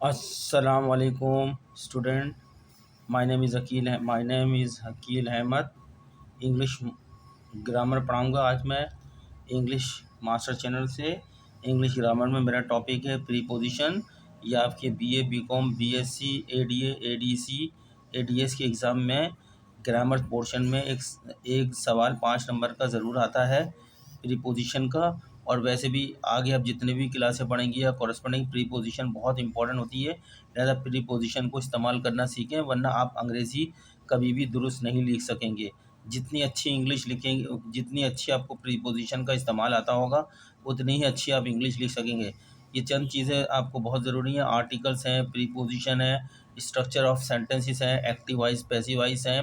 अस्सलाम वालेकुम student. My name is Hakeel Ahmed. English grammar पढ़ाऊंगा आज मैं इंग्लिश मास्टर चैनल से। इंग्लिश ग्रामर में मेरा टॉपिक है प्रीपोजिशन। ये आपके BA, BCom, BSc, ADA, ADC, ADS के एग्ज़ाम में ग्रामर पोर्शन में एक सवाल 5 नंबर का ज़रूर आता है प्रीपोजिशन का। और वैसे भी आगे आप जितने भी क्लासें पढ़ेंगी या कॉरेस्पॉन्डिंग प्रीपोजिशन बहुत इंपॉर्टेंट होती है। लिहाजा प्रीपोजिशन को इस्तेमाल करना सीखें, वरना आप अंग्रेज़ी कभी भी दुरुस्त नहीं लिख सकेंगे। जितनी अच्छी इंग्लिश लिखेंगे, जितनी अच्छी आपको प्रीपोजिशन का इस्तेमाल आता होगा, उतनी ही अच्छी आप इंग्लिश लिख सकेंगे। ये चंद चीज़ें आपको बहुत ज़रूरी हैं। आर्टिकल्स हैं, प्रीपोजिशन है, स्ट्रक्चर ऑफ सेंटेंसेस हैं, एक्टिव वाइज, पैसिव वाइज हैं,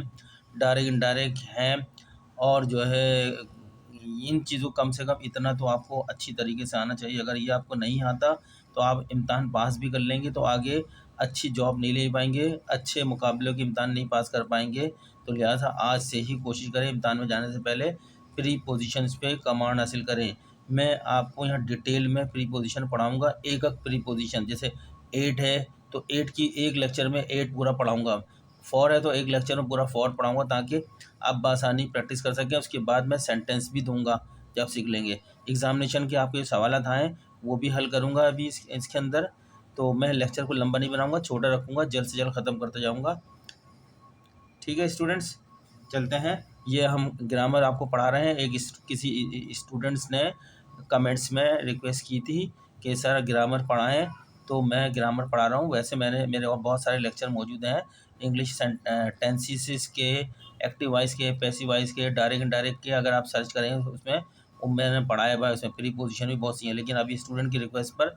डायरेक्ट इनडायरेक्ट हैं। और जो है इन चीज़ों कम से कम इतना तो आपको अच्छी तरीके से आना चाहिए। अगर ये आपको नहीं आता तो आप इम्तहान पास भी कर लेंगे तो आगे अच्छी जॉब नहीं ले पाएंगे, अच्छे मुकाबलों की इम्तहान नहीं पास कर पाएंगे। तो लिहाजा आज से ही कोशिश करें इम्तहान में जाने से पहले प्री पोजीशंस पे कमांड हासिल करें। मैं आपको यहाँ डिटेल में प्री पोजीशन पढ़ाऊँगा, एक एक प्री पोजीशन। जैसे 8 है तो 8 की एक लेक्चर में 8 पूरा पढ़ाऊँगा। 4 है तो एक लेक्चर में पूरा 4 पढ़ाऊँगा, ताकि आप बासानी प्रैक्टिस कर सकें। उसके बाद मैं सेंटेंस भी दूंगा जब सीख लेंगे। एग्ज़ामिनेशन के आपके सवाल आएँ वो भी हल करूँगा अभी इसके अंदर। तो मैं लेक्चर को लंबा नहीं बनाऊँगा, छोटा रखूँगा, जल्द से जल्द ख़त्म करते जाऊँगा। ठीक है स्टूडेंट्स, चलते हैं। ये हम ग्रामर आपको पढ़ा रहे हैं। किसी स्टूडेंट्स ने कमेंट्स में रिक्वेस्ट की थी कि सर ग्रामर पढ़ाएं, तो मैं ग्रामर पढ़ा रहा हूँ। वैसे मेरे और बहुत सारे लेक्चर मौजूद हैं इंग्लिश टेंसेस के, एक्टिव वॉइस के, पैसिव वॉइस के, डायरेक्ट इनडायरेक्ट के। अगर आप सर्च करेंगे तो उसमें मैंने पढ़ाया हुआ है। उसमें प्रीपोजिशन भी बहुत सी हैं, लेकिन अभी स्टूडेंट की रिक्वेस्ट पर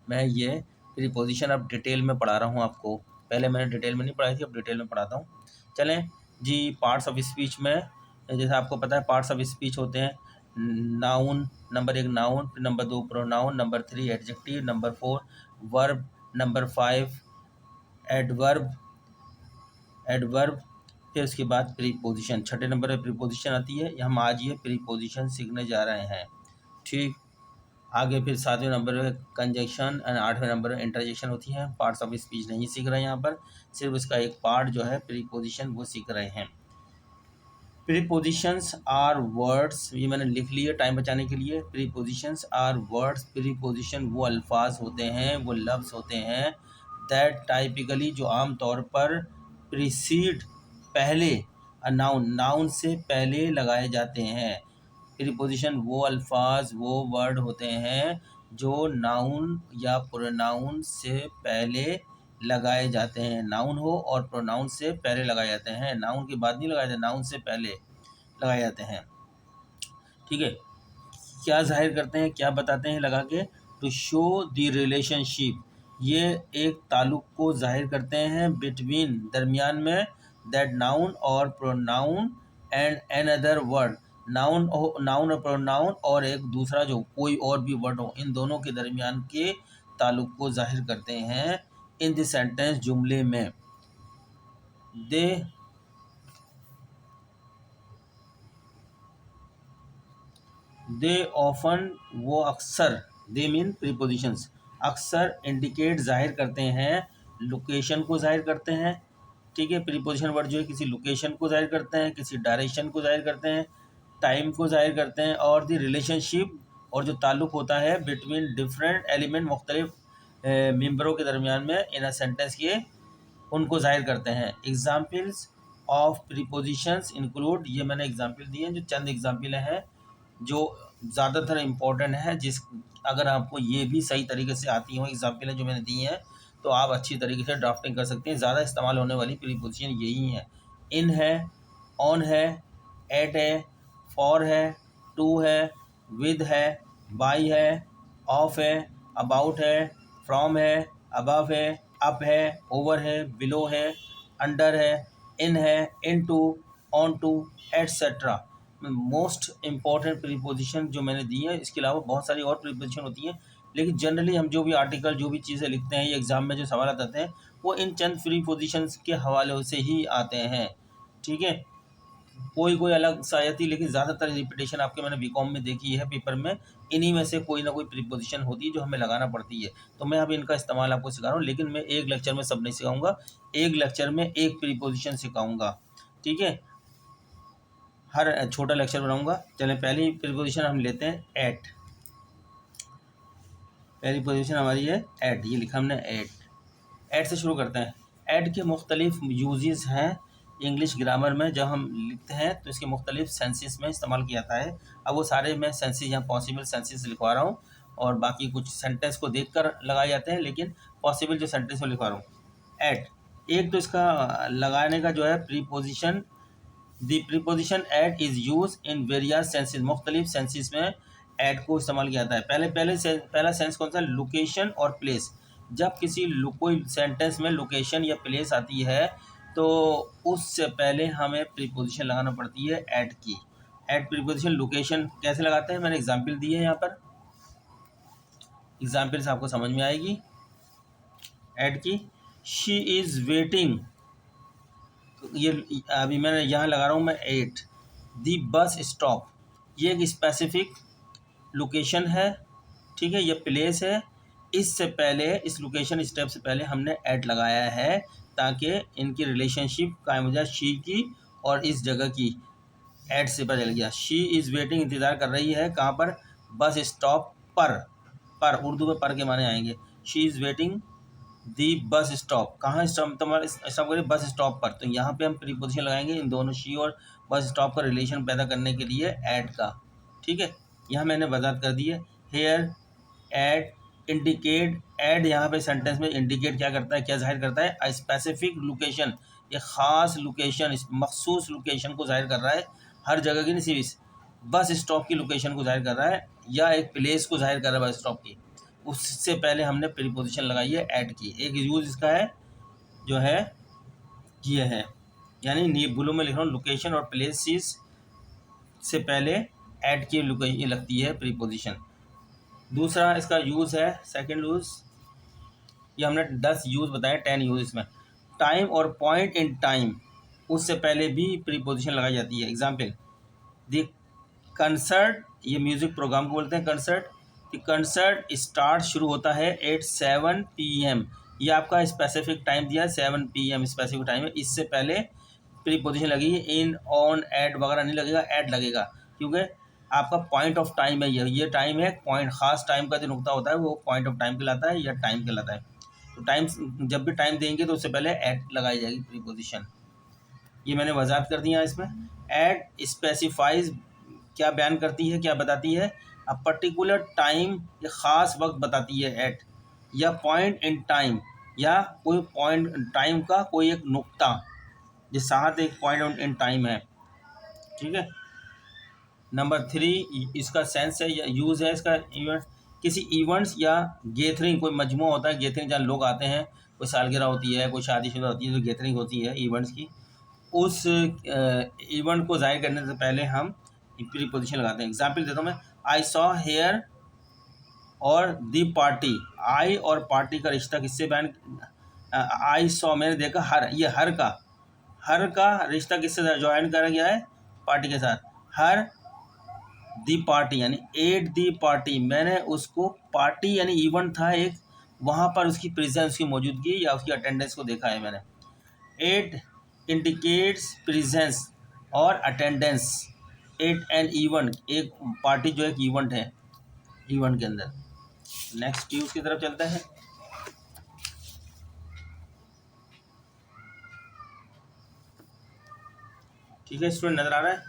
मैं ये प्रीपोजिशन अब डिटेल में पढ़ा रहा हूँ आपको। पहले मैंने डिटेल में नहीं पढ़ाई थी, अब डिटेल में पढ़ाता हूँ। चलें जी। पार्ट्स ऑफ स्पीच में जैसे आपको पता है पार्ट्स ऑफ स्पीच होते हैं। नाउन, नंबर 1 नाउन, फिर number 2 pronoun, number 3 adjective, number 4 verb, number 5 adverb, फिर उसके बाद प्रीपोजिशन। छठे नंबर पर प्रीपोजिशन आती है। हम आज ये प्रीपोजिशन सीखने जा रहे हैं। ठीक, आगे फिर 7वें नंबर पे कंजक्शन एंड 8वें नंबर पे इंटरजेक्शन होती है। पार्ट्स ऑफ स्पीच नहीं सीख रहे हैं यहाँ पर, सिर्फ इसका एक पार्ट जो है प्रीपोजिशन वो सीख रहे हैं। प्रीपोजिशंस आर वर्ड्स, ये मैंने लिख लिया टाइम बचाने के लिए। प्रीपोजिशंस आर वर्ड्स, प्रीपोजिशन वो अल्फाज होते हैं, वो लफ्ज़ होते हैं दैट टाइपिकली जो आम तौर पर प्रीसीड, पहले, नाउन, नाउन से पहले लगाए जाते हैं। प्रीपोजिशन वो अल्फाज, वो वर्ड होते हैं जो नाउन या प्रोनाउन से पहले लगाए जाते हैं। नाउन हो और प्रोनाउन से पहले लगाए जाते हैं, नाउन के बाद नहीं लगाए जाते, नाउन से पहले लगाए जाते हैं। ठीक है, क्या जाहिर करते हैं, क्या बताते हैं लगा के? टू शो द रिलेशनशिप, ये एक ताल्लुक़ को जाहिर करते हैं बिटवीन, दरमियान में, दैट नाउन और pronoun and an other word, noun और प्रोनाउन और एक दूसरा जो कोई और भी वर्ड हो, इन दोनों के दरमियान के ताल्लुक़ को जाहिर करते हैं इन द सेंटेंस, जुमले में। दे ऑफन, वो अक्सर, दे मीन प्रीपोजिशंस, अक्सर इंडिकेट, जाहिर करते हैं, लोकेशन को जाहिर करते हैं। ठीक है, प्रीपोजिशन वर्ड जो है किसी लोकेशन को जाहिर करते हैं, किसी डायरेक्शन को जाहिर करते हैं, टाइम को जाहिर करते हैं, और द रिलेशनशिप, और जो ताल्लुक़ होता है बिटवीन डिफरेंट एलिमेंट, मुख्तलिफ मेम्बरों के दरमियान में इन अ सेंटेंस के, उनको जाहिर करते हैं। एग्जाम्पल्स ऑफ प्रीपोजिशंस इंक्लूड, ये मैंने एग्जाम्पल दिए हैं, जो चंद एग्जाम्पल हैं जो ज़्यादातर इम्पोर्टेंट है। अगर आपको ये भी सही तरीके से आती हो एग्जाम्पलें जो मैंने दी हैं, तो आप अच्छी तरीके से ड्राफ्टिंग कर सकते हैं। ज़्यादा इस्तेमाल होने वाली प्रीपोजिशन यही हैं। इन है, ऑन है, एट है, फॉर है, टू है, विद है, बाई है, ऑफ है, अबाउट है, फ्रॉम है, अबव है, अप है, ओवर है, बिलो है, अंडर है, इन है, into, onto, etcetera. Most important preposition जो मैंने दी है, इसके अलावा बहुत सारी और प्रीपोजिशन होती हैं, लेकिन जनरली हम जो भी आर्टिकल, जो भी चीज़ें लिखते हैं, ये एग्ज़ाम में जो सवाल आते हैं, वो इन चंद प्रीपोजिशंस के हवाले से ही आते हैं। ठीक है, कोई अलग सा आई थी, लेकिन ज़्यादातर रिपीटेशन आपके मैंने बीकॉम में देखी है पेपर में, इन्हीं में से कोई ना कोई प्रीपोजिशन होती है जो हमें लगाना पड़ती है। तो मैं अभी इनका इस्तेमाल आपको सिखा रहा हूँ, लेकिन मैं एक लेक्चर में सब नहीं सिखाऊंगा, एक लेक्चर में एक प्रीपोजिशन सिखाऊंगा, ठीक है। हर छोटा लेक्चर बनाऊंगा। चलें, पहली प्रीपोजिशन हम लेते हैं एट। पहली पोजीशन हमारी है एट, ये लिखा हमने एट। एट से शुरू करते हैं। एट के मुख्तलिफ यूजेस हैं इंग्लिश ग्रामर में। जब हम लिखते हैं तो इसके मुख्तलिफ सेंसेस में इस्तेमाल किया जाता है। अब वो सारे मैं सेंसेस यहाँ पॉसिबल सेंसेस लिखवा रहा हूँ, और बाकी कुछ सेंटेंस को देखकर लगाए जाते हैं, लेकिन पॉसिबल जो सेंटेंस में लिखवा रहा हूँ। एट, एक तो इसका लगाने का जो है preposition, the preposition at is use in various senses, मुख्तलिफ सेंसेस में एट को इस्तेमाल किया जाता है। पहला सेंस कौन सा? लोकेशन और प्लेस। जब किसी कोई सेंटेंस में लोकेशन या प्लेस आती है तो उससे पहले हमें प्रीपोजिशन लगाना पड़ती है एट की। एट प्रीपोजिशन लोकेशन कैसे लगाते हैं, मैंने एग्जाम्पल दी है यहाँ पर, एग्जाम्पल से आपको समझ में आएगी एट की। शी इज़ वेटिंग, ये अभी मैंने यहाँ लगा रहा हूँ मैं एट। दी बस स्टॉप, ये एक स्पेसिफिक लोकेशन है, ठीक है, ये प्लेस है। इससे पहले, इस लोकेशन स्टेप से पहले हमने एट लगाया है, ताकि इनकी रिलेशनशिप कायम हो जाए, शी की और इस जगह की। एट से पता चल गया। शी इज़ वेटिंग, इंतज़ार कर रही है, कहाँ पर? बस स्टॉप पर। पर उर्दू में पर के माने आएंगे। She is waiting the bus stop, कहाँ स्टॉप? तुम्हारा स्टॉप करिए बस स्टॉप पर, तो यहाँ पे हम प्रीपोजिशन लगाएंगे इन दोनों शी और बस स्टॉप का रिलेशन पैदा करने के लिए एट का, ठीक है। यहाँ मैंने वजाहत कर दी है। Hair, eight, indicate. एट यहाँ पे सेंटेंस में इंडिकेट क्या करता है, क्या जाहिर करता है? अ स्पेसिफिक लोकेशन, ये ख़ास लोकेशन, इस मखसूस लोकेशन को जाहिर कर रहा है, हर जगह की नहीं, सिर्फ बस स्टॉप की लोकेशन को जाहिर कर रहा है, या एक प्लेस को जाहिर कर रहा है बस स्टॉप की। उससे पहले हमने प्रीपोजिशन लगाई है ऐड की। एक यूज़ इसका है जो है ये है, यानी ब्लू में लिख रहा हूँ, लोकेशन और प्लेसेस से पहले ऐड की लोकेशन लगती है प्रीपोजिशन। दूसरा इसका यूज़ है, सेकंड यूज़, ये हमने 10 यूज़ बताए, 10 यूज़ इसमें। टाइम और पॉइंट इन टाइम, उससे पहले भी प्रीपोजिशन लगाई जाती है। एग्जाम्पल, द कंसर्ट, ये म्यूज़िक प्रोग्राम को बोलते हैं कंसर्ट। कि कंसर्ट स्टार्ट शुरू होता है एट 7 PM, ये आपका स्पेसिफिक टाइम दिया है 7 PM स्पेसिफिक टाइम है। इससे पहले प्रीपोजिशन लगी, इन, ऑन, एट वगैरह नहीं लगेगा, एट लगेगा, क्योंकि आपका पॉइंट ऑफ टाइम है ये टाइम है, पॉइंट, ख़ास टाइम का जो नुकता होता है वो पॉइंट ऑफ टाइम कहलाता है या टाइम कहलाता है। तो टाइम, जब भी टाइम देंगे तो उससे पहले एट लगाई जाएगी प्रीपोजिशन। ये मैंने वजाहत कर दिया इसमें। एट स्पेसिफाइज, क्या बयान करती है, क्या बताती है? अ पर्टिकुलर टाइम, ये ख़ास वक्त बताती है एट, या पॉइंट इन टाइम, या कोई पॉइंट टाइम का कोई एक नुक्ता, जिस साथ एक पॉइंट इन टाइम है, ठीक है। नंबर 3 इसका सेंस है या यूज़ है इसका, इवेंट, किसी इवेंट्स या गैदरिंग, कोई मजमू होता है गैदरिंग, जहाँ लोग आते हैं, कोई सालगिरह होती है, कोई शादीशुदा होती है, तो गैदरिंग होती है इवेंट्स की, उस इवेंट को ज़ाहिर करने से पहले हम प्रीपोजिशन लगाते हैं। एग्जाम्पल देता हूँ मैं, आई सॉ हेयर और दी पार्टी। आई और पार्टी का रिश्ता किससे बयान? आई सॉ, मैंने देखा, हर, ये हर का रिश्ता किससे ज्वाइन करा गया है? पार्टी के साथ। हर दी पार्टी, यानी एट दी पार्टी, मैंने उसको, पार्टी यानी इवेंट था एक, वहाँ पर उसकी प्रेजेंस, उसकी मौजूदगी या उसकी अटेंडेंस को देखा है मैंने। एट इंडिकेट्स प्रेजेंस और अटेंडेंस एट एन इवेंट, एक पार्टी जो एक इवेंट है, इवेंट के अंदर। नेक्स्ट यूज़ की तरफ चलते हैं। ठीक है स्टूडेंट, नज़र आ रहा है?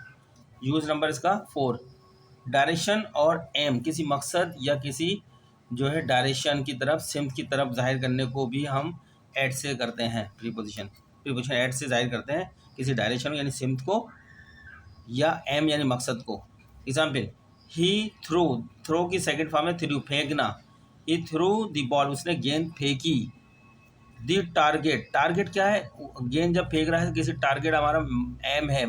यूज़ नंबर इसका 4। डायरेक्शन और एम, किसी मकसद या किसी जो है डायरेक्शन की तरफ, सिमत की तरफ जाहिर करने को भी हम एट से करते हैं प्रीपोजिशन एट से जाहिर करते हैं किसी डायरेक्शन यानी सिमत को, या एम यानी मकसद को। एग्जाम्पल, ही थ्रो की सेकंड फॉर्म है थ्रू, फेंकना। ही थ्रू द बॉल, उसने गेंद फेंकी। दी टारगेट क्या है? गेंद जब फेंक रहा है किसी, टारगेट हमारा एम है,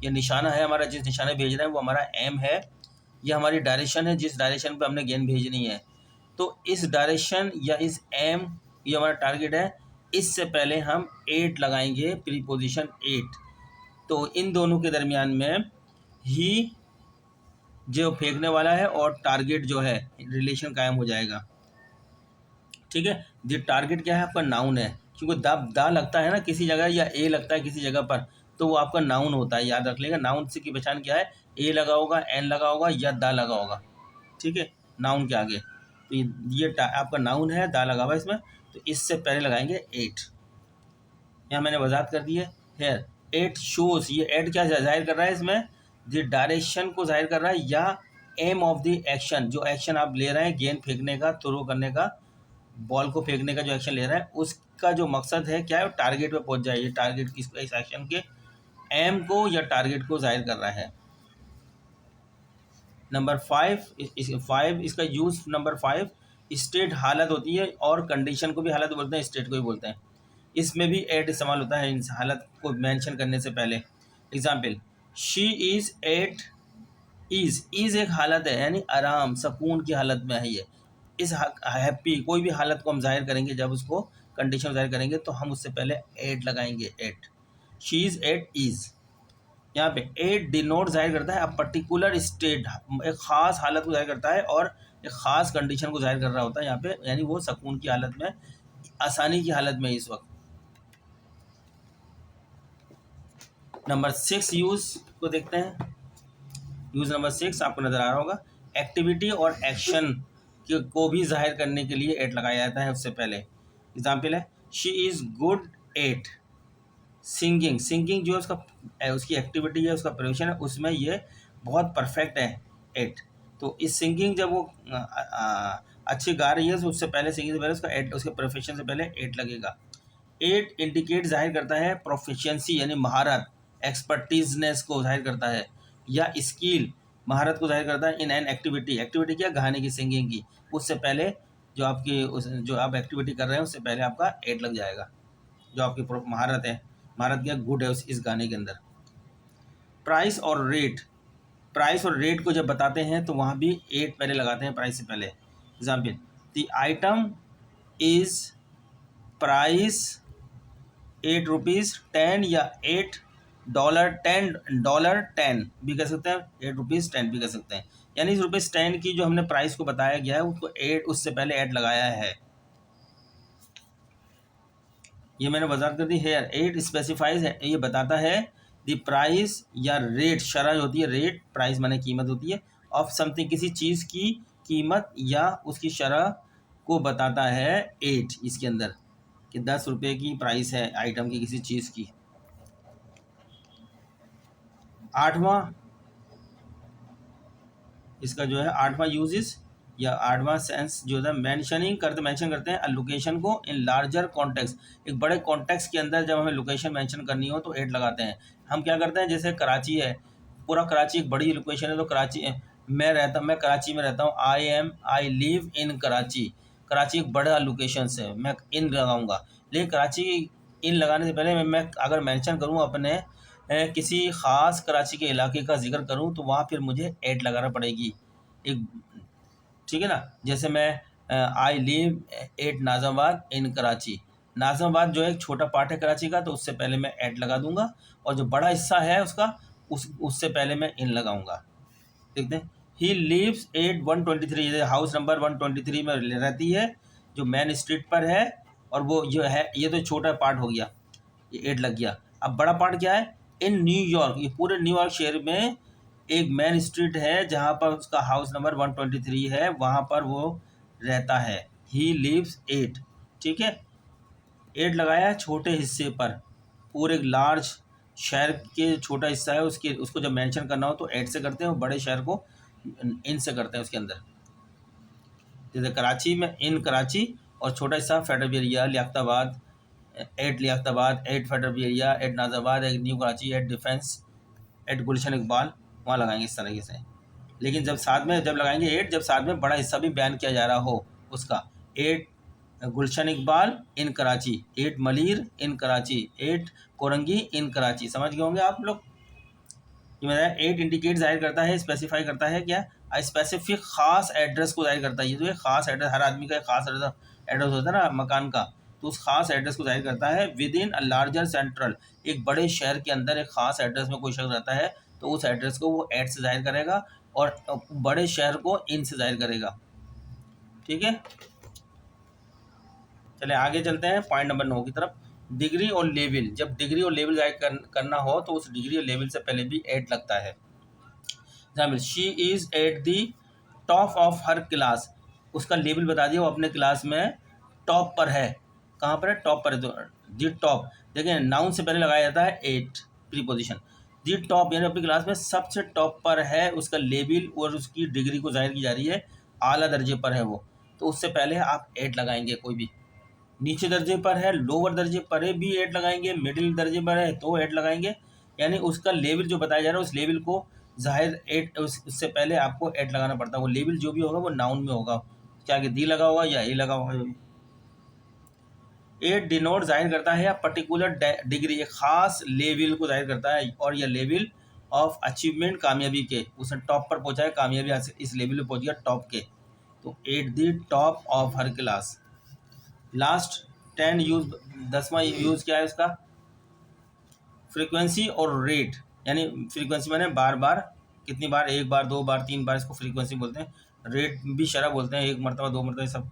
ये निशाना है हमारा, जिस निशाने भेज रहे हैं वो हमारा एम है, ये हमारी डायरेक्शन है, जिस डायरेक्शन पे हमने गेंद भेजनी है। तो इस डायरेक्शन या इस एम, ये हमारा टारगेट है, इससे पहले हम एट लगाएंगे प्रीपोजिशन एट। तो इन दोनों के दरमियान में ही जो फेंकने वाला है और टारगेट जो है रिलेशन कायम हो जाएगा। ठीक है, ये टारगेट क्या है आपका नाउन है, क्योंकि दा लगता है ना किसी जगह या ए लगता है किसी जगह पर, तो वो आपका नाउन होता है, याद रख लेगा। नाउन से की पहचान क्या है, ए लगा होगा, एन लगा होगा या दा लगा होगा। ठीक है, नाउन के आगे तो ये आपका नाउन है, दा लगा हुआ इसमें, तो इससे पहले लगाएंगे एट। यहाँ मैंने वजाहत कर दी है। हेयर एट शोज, ये एट क्या जाहिर कर रहा है इसमें, द डायरेक्शन को जाहिर कर रहा है या एम ऑफ द एक्शन, जो एक्शन आप ले रहे हैं गेंद फेंकने का, थ्रो करने का, बॉल को फेंकने का जो एक्शन ले रहा है उसका जो मकसद है क्या है, टारगेट पे पहुंच जाए। ये टारगेट किस इस एक्शन के एम को या टारगेट को जाहिर कर रहा है। नंबर 5 इसका यूज, नंबर 5 स्टेट हालत होती है और कंडीशन को भी हालत बोलते हैं, स्टेट को भी बोलते हैं। इसमें भी एट इस्तेमाल होता है इन हालत को मेंशन करने से पहले। Example, she is at is एक हालत है, यानी आराम सुकून की हालत में है ये। इस हैप्पी कोई भी हालत को हम जाहिर करेंगे, जब उसको कंडीशन जाहिर करेंगे तो हम उससे पहले एट लगाएंगे। At, she is at is. यहाँ पे एट डिनोट जाहिर करता है अ पर्टिकुलर स्टेट, एक ख़ास हालत को जाहिर करता है और एक ख़ास कंडीशन को जाहिर कर रहा होता है यहाँ पे, यानी वो सुकून की हालत में, आसानी की हालत में इस वक्त। नंबर 6 यूज़ को देखते हैं। यूज़ नंबर 6 आपको नज़र आ रहा होगा। एक्टिविटी और एक्शन को भी जाहिर करने के लिए एट लगाया जाता है उससे पहले। एग्जाम्पल है, she is good at singing. Singing जो है उसका उसकी एक्टिविटी है, उसका प्रोफेशन है, उसमें ये बहुत परफेक्ट है एट। तो इस सिंगिंग जब वो अच्छी गा रही है तो उससे पहले, सिंगिंग से पहले उसका एट, उसके प्रोफेशन से पहले एट लगेगा। एट इंडिकेट जाहिर करता है प्रोफिशिएंसी यानी महारत, एक्सपर्टीजनेस को जाहिर करता है, या स्किल महारत को जाहिर करता है इन एन एक्टिविटी। एक्टिविटी क्या, गाने की, सिंगिंग की। उससे पहले जो आपकी जो आप एक्टिविटी कर रहे हैं उससे पहले आपका एट लग जाएगा। जो आपकी महारत है, महारत क्या गुड है इस गाने के अंदर। प्राइस और रेट, प्राइस और रेट को जब बताते हैं तो वहाँ भी एट पहले लगाते हैं प्राइस से पहले। Example, the item is price ₹8 या $8 भी कह सकते हैं, ₹8 भी कह सकते हैं। यानी इस ₹10 की जो हमने प्राइस को बताया गया है उसको एट, उससे पहले एट लगाया है। ये मैंने वजाहत कर दी। हेयर एट स्पेसिफाइज है, ये बताता है द प्राइस या रेट, शरह होती है रेट, प्राइस माने कीमत होती है, ऑफ समथिंग किसी चीज़ की कीमत या उसकी शरह को बताता है एट इसके अंदर, कि ₹10 की प्राइस है आइटम की किसी चीज़ की। आठवां इसका जो है आठवां यूजेस या आठवां सेंस जो है मेंशन करते हैं अ लोकेशन को इन लार्जर कॉन्टेक्स्ट। एक बड़े कॉन्टेक्स्ट के अंदर जब हमें लोकेशन मेंशन करनी हो तो एट लगाते हैं। हम क्या करते हैं, जैसे कराची है, पूरा कराची एक बड़ी लोकेशन है, तो कराची मैं कराची में रहता हूँ, I live in Karachi. Karachi एक बड़ा लोकेशन है, मैं इन लगाऊंगा। लेकिन कराची इन लगाने से पहले मैं अगर मेंशन करूँ अपने किसी ख़ास कराची के इलाके का जिक्र करूं तो वहाँ फिर मुझे एट लगाना पड़ेगी एक। ठीक है ना, जैसे मैं आई लिव एट नाज़ाबाद इन कराची। नाज़ाबाद जो है एक छोटा पार्ट है कराची का, तो उससे पहले मैं एट लगा दूंगा, और जो बड़ा हिस्सा है उसका उससे पहले मैं इन लगाऊंगा। देखते हैं, he lives at 123, house number 123 में रहती है, जो मेन स्ट्रीट पर है, और वो जो है ये तो छोटा पार्ट हो गया, ये एट लग गया। अब बड़ा पार्ट क्या है, इन न्यूयॉर्क, ये पूरे न्यूयॉर्क शहर में एक मेन स्ट्रीट है जहाँ पर उसका हाउस नंबर 123 है, वहाँ पर वो रहता है। ही लिव्स एट, ठीक है, एट लगाया छोटे हिस्से पर, पूरे लार्ज शहर के छोटा हिस्सा है उसके, उसको जब मेंशन करना हो तो एट से करते हैं, और बड़े शहर को इन से करते हैं उसके अंदर। जैसे कराची में इन कराची, और छोटा हिस्सा federal area Liaquatabad, at Liaquatabad, at federal area, at Nazabad, at new Karachi, at defence, at Gulshan Iqbal, वहाँ लगाएंगे इस तरीके से। लेकिन जब साथ में जब लगाएंगे एट, जब साथ में बड़ा हिस्सा भी बयान किया जा रहा हो उसका, एट गुलशन इकबाल इन कराची, एट मलिर इन कराची, एट कोरंगी इन कराची। समझ गए होंगे आप लोग। ये मेरा एट इंडिकेट जाहिर करता है, स्पेसिफाई करता है क्या, स्पेसिफिक ख़ास एड्रेस को जाहिर करता है। ये तो एक ख़ास एड्रेस, हर आदमी का एक ख़ास एड्रेस होता है ना मकान का, तो उस खास एड्रेस को जाहिर करता है। With in a larger central, एक बड़े शहर के अंदर एक खास एड्रेस में कोई शख्स रहता है तो उस एड्रेस को वो एट से जाहिर करेगा और बड़े शहर को इन से जाहिर करेगा। ठीक है, चले आगे चलते हैं पॉइंट नंबर 9 की तरफ। डिग्री और लेवल, जब डिग्री और लेवल जाहिर करना हो तो उस डिग्री और लेवल से पहले भी एट लगता है। She is eight the top of her class, उसका लेवल बता दिया, वो अपने क्लास में टॉप पर है। कहाँ पर है? टॉप पर है। तो दी टॉप, देखिए नाउन से पहले लगाया जाता है एट प्रीपोजिशन। दी टॉप यानी अपनी क्लास में सबसे टॉप पर है, उसका लेवल और उसकी डिग्री को जाहिर की जा रही है, आला दर्जे पर है वो, तो उससे पहले आप एट लगाएंगे। कोई भी नीचे दर्जे पर है, लोअर दर्जे पर है भी एट लगाएंगे, मिडिल दर्जे पर है तो एट लगाएंगे, यानी उसका लेवल जो बताया जा रहा है उस लेवल को जाहिर एट उससे पहले आपको एट लगाना पड़ता है। वो लेवल जो भी होगा वो नाउन में होगा, क्या कि दी लगा होगा या ए लगा होगा। एट डिनोट जाहिर करता है या पर्टिकुलर डिग्री, एक खास लेवल को जाहिर करता है, और यह लेवल ऑफ अचीवमेंट कामयाबी के, उसने टॉप पर पहुंचा है, कामयाबी इस लेवल पे पहुंच गया टॉप के, तो at the top of her class. Last 10 use, 10वां यूज क्या है उसका? फ्रीक्वेंसी और रेट, यानी फ्रीक्वेंसी मैंने बार बार, कितनी बार? एक बार, दो बार, तीन बार, इसको फ्रीक्वेंसी बोलते हैं। रेट भी शरह बोलते हैं, एक मरतबा, दो मरतबा, सब।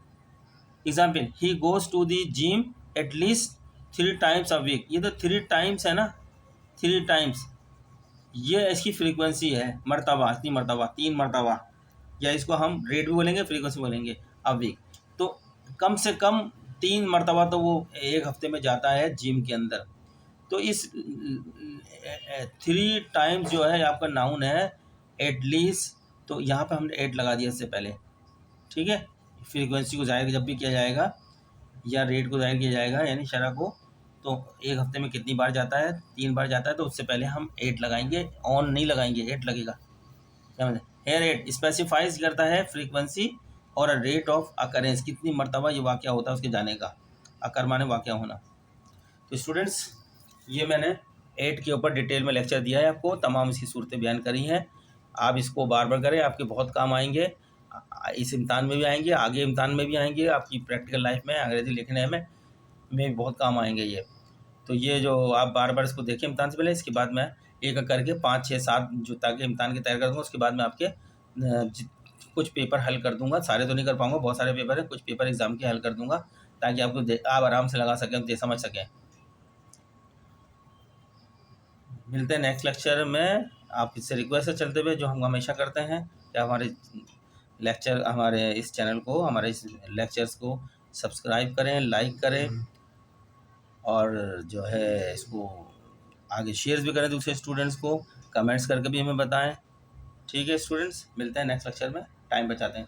Example, he goes to the gym at least 3 times a week, ये तो 3 टाइम्स है ना, 3 टाइम्स, ये इसकी फ्रीक्वेंसी है, मरतबा, इतनी मरतबा, 3 मरतबा, या इसको हम रेट भी बोलेंगे, फ्रीक्वेंसी बोलेंगे, अ वीक। तो कम से कम 3 मरतबा तो वो एक हफ्ते में जाता है जिम के अंदर। तो इस 3 टाइम्स जो है आपका नाउन है एटलीस्ट, तो यहाँ पे हमने एट लगा दिया इससे पहले। ठीक है, फ्रीक्वेंसी को जाहिर जब भी किया जाएगा या रेट को जाहिर किया जाएगा यानी शरह को, तो एक हफ्ते में कितनी बार जाता है? 3 बार जाता है, तो उससे पहले हम एट लगाएंगे, ऑन नहीं लगाएंगे, एट लगेगा। समझे? हेयर रेट स्पेसिफाइज करता है फ्रीक्वेंसी और रेट ऑफ अकरेंस, कितनी मरतबा ये वाक़या होता है उसके जाने का, अकर माने वाक़या होना। तो स्टूडेंट्स, ये मैंने एट के ऊपर डिटेल में लेक्चर दिया है आपको, तमाम इसकी सूरतें बयान करी हैं। आप इसको बार बार करें, आपके बहुत काम आएंगे, इस इम्तान में भी आएंगे, आगे इम्तान में भी आएंगे, आपकी प्रैक्टिकल लाइफ में अंग्रेज़ी लिखने में भी बहुत काम आएंगे ये। तो ये जो आप बार बार इसको देखें इम्तान से पहले, इसके बाद मैं एक एक करके 5, 6, 7 जो ताकि इम्तान की तैयार कर दूँगा, उसके बाद मैं आपके कुछ पेपर हल कर दूँगा, सारे तो नहीं कर पाऊँगा, बहुत सारे पेपर हैं, कुछ पेपर एग्ज़ाम के हल कर दूँगा ताकि आपको आप आराम से लगा सकें, समझ सकें। मिलते हैं नेक्स्ट लेक्चर में। आप इससे रिक्वेस्ट चलते हुए जो हम हमेशा करते हैं कि हमारे लेक्चर, हमारे इस चैनल को, हमारे इस लेक्चर्स को सब्सक्राइब करें, लाइक करें, और जो है इसको आगे शेयर भी करें दूसरे स्टूडेंट्स को, कमेंट्स करके भी हमें बताएं। ठीक है स्टूडेंट्स, मिलते हैं नेक्स्ट लेक्चर में, टाइम बचाते हैं।